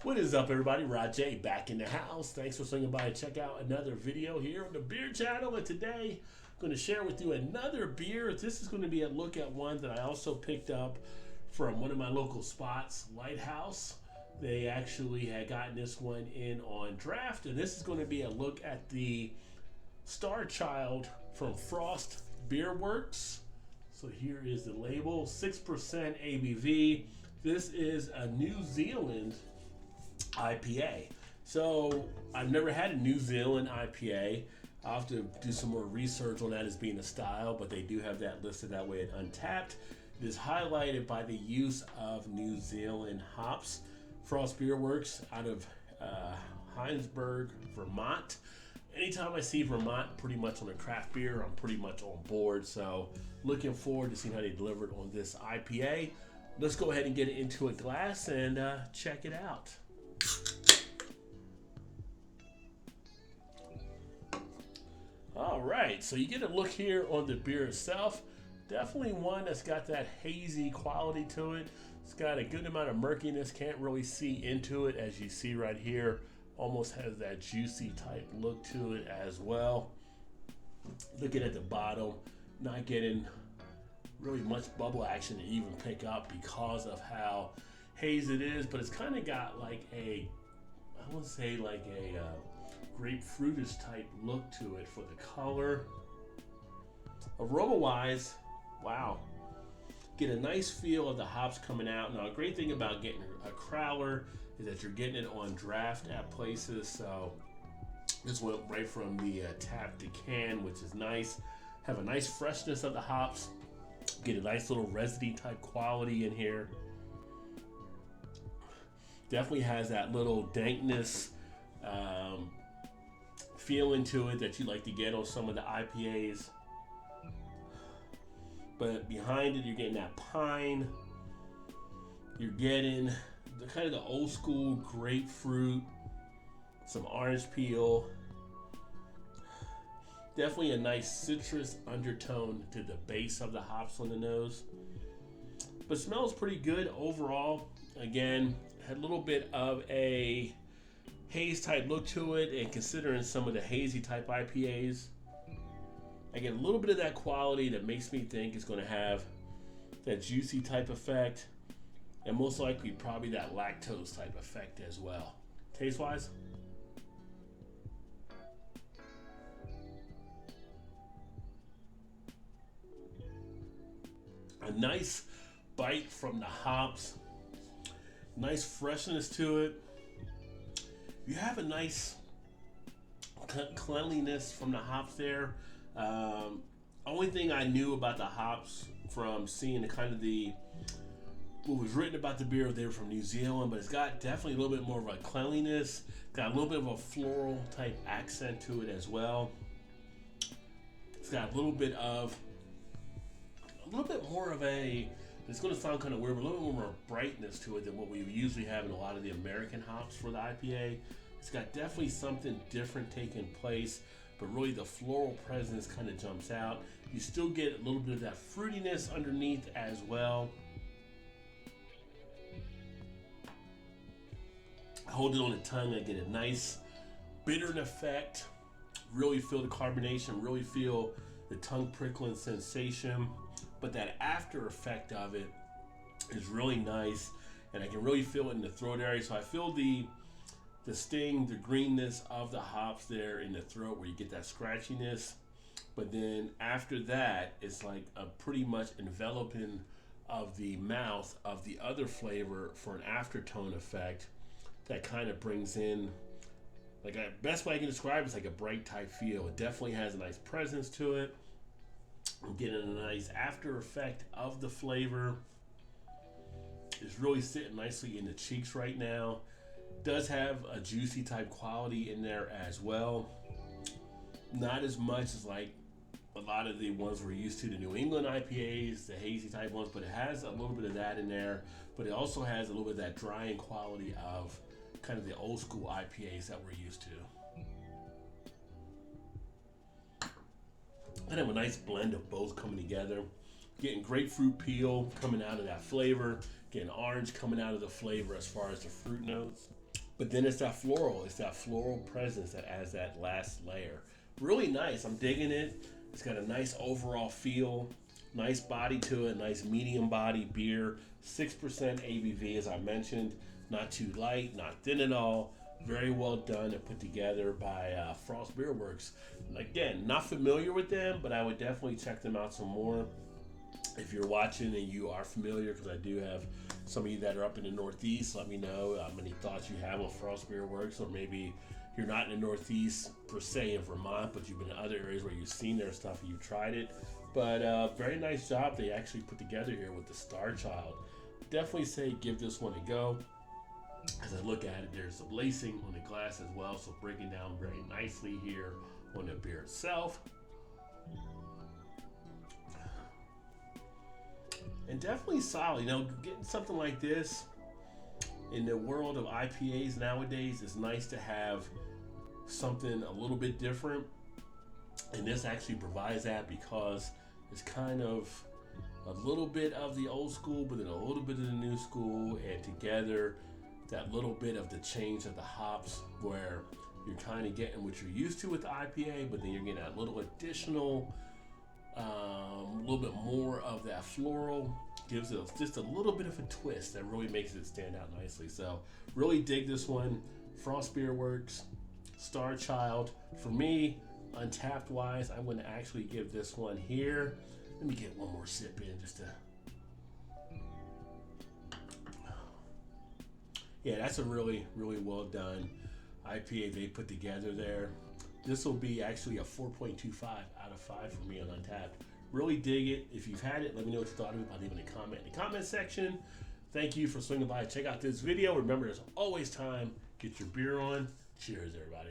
What is up, everybody? Rod J back in the house. Thanks for swinging by and check out another video here on the Beer Channel. And today, I'm going to share with you another beer. This is going to be a look at one that I also picked up from one of my local spots, Lighthouse. They actually had gotten this one in on draft, and this is going to be a look at the Starchild from Frost Beer Works. So here is the label, 6% ABV. This is a New Zealand IPA. So I've never had a New Zealand IPA. I'll have to do some more research on that as being a style, but they do have that listed that way at Untapped. It is highlighted by the use of New Zealand hops. Frost Beer Works out of Heinsberg, Vermont. Anytime I see Vermont pretty much on a craft beer, I'm pretty much on board. So looking forward to seeing how they deliver it on this IPA. Let's go ahead and get it into a glass and check it out. All right, so you get a look here on the beer itself. Definitely one that's got that hazy quality to it. It's got a good amount of murkiness. Can't really see into it, as you see right here. Almost has that juicy type look to it as well. Looking at the bottom, not getting really much bubble action to even pick up because of how hazy it is, but it's kind of got like a, I would say like a grapefruitish type look to it for the color. Aroma wise, wow. Get a nice feel of the hops coming out. Now, a great thing about getting a crowler is that you're getting it on draft at places. So this went right from the tap to can, which is nice. Have a nice freshness of the hops. Get a nice little resiny type quality in here. Definitely has that little dankness feeling to it that you like to get on some of the IPAs. But behind it, you're getting that pine. You're getting the kind of the old school grapefruit, some orange peel. Definitely a nice citrus undertone to the base of the hops on the nose. But smells pretty good overall. Again, had a little bit of a haze type look to it, and considering some of the hazy type IPAs, I get a little bit of that quality that makes me think it's going to have that juicy type effect, and most likely probably that lactose type effect as well. Taste wise, a nice bite from the hops, nice freshness to it. You have a nice cleanliness from the hops there. Only thing I knew about the hops from seeing the kind of what was written about the beer, they were from New Zealand, but it's got definitely a little bit more of a cleanliness. Got a little bit of a floral type accent to it as well. It's got a little bit more of a, it's going to sound kind of weird, but a little more brightness to it than what we usually have in a lot of the American hops for the IPA. It's got definitely something different taking place, but really the floral presence kind of jumps out. You still get a little bit of that fruitiness underneath as well. Hold it on the tongue, I get a nice bitter effect. Really feel the carbonation, really feel the tongue prickling sensation. But that after effect of it is really nice, and I can really feel it in the throat area. So I feel the sting, the greenness of the hops there in the throat where you get that scratchiness. But then after that, it's like a pretty much enveloping of the mouth of the other flavor for an aftertone effect that kind of brings in, like, a best way I can describe it is like a bright type feel. It definitely has a nice presence to it. I'm getting a nice after effect of the flavor. It's really sitting nicely in the cheeks right now. Does have a juicy type quality in there as well. Not as much as like a lot of the ones we're used to, the New England IPAs, the hazy type ones, but it has a little bit of that in there. But it also has a little bit of that drying quality of kind of the old school IPAs that we're used to. And have a nice blend of both coming together. Getting grapefruit peel coming out of that flavor. Getting orange coming out of the flavor as far as the fruit notes. But then it's that floral. It's that floral presence that adds that last layer. Really nice. I'm digging it. It's got a nice overall feel. Nice body to it. Nice medium body beer. 6% ABV, as I mentioned. Not too light, not thin at all. Very well done and put together by Frost Beer Works. Again, not familiar with them, but I would definitely check them out some more. If you're watching and you are familiar, because I do have some of you that are up in the Northeast, let me know how many thoughts you have on Frost Beer Works, or maybe you're not in the Northeast per se in Vermont, but you've been in other areas where you've seen their stuff and you've tried it. But very nice job they actually put together here with the Starchild. Definitely say give this one a go. As I look at it, there's some lacing on the glass as well, so breaking down very nicely here on the beer itself. And definitely solid. You know, getting something like this in the world of IPAs nowadays, it's nice to have something a little bit different. And this actually provides that, because it's kind of a little bit of the old school, but then a little bit of the new school, and together that little bit of the change of the hops, where you're kind of getting what you're used to with the IPA, but then you're getting that little additional, a little bit more of that floral, gives it just a little bit of a twist that really makes it stand out nicely. So really dig this one. Frost Beer Works, Starchild. For me, Untapped wise, I'm going to actually give this one here. Let me get one more sip in just to. Yeah, that's a really, really well done IPA they put together there. This will be actually a 4.25 out of 5 for me on Untapped. Really dig it. If you've had it, let me know what you thought of it by leaving a comment in the comment section. Thank you for swinging by. Check out this video. Remember, there's always time. Get your beer on. Cheers, everybody.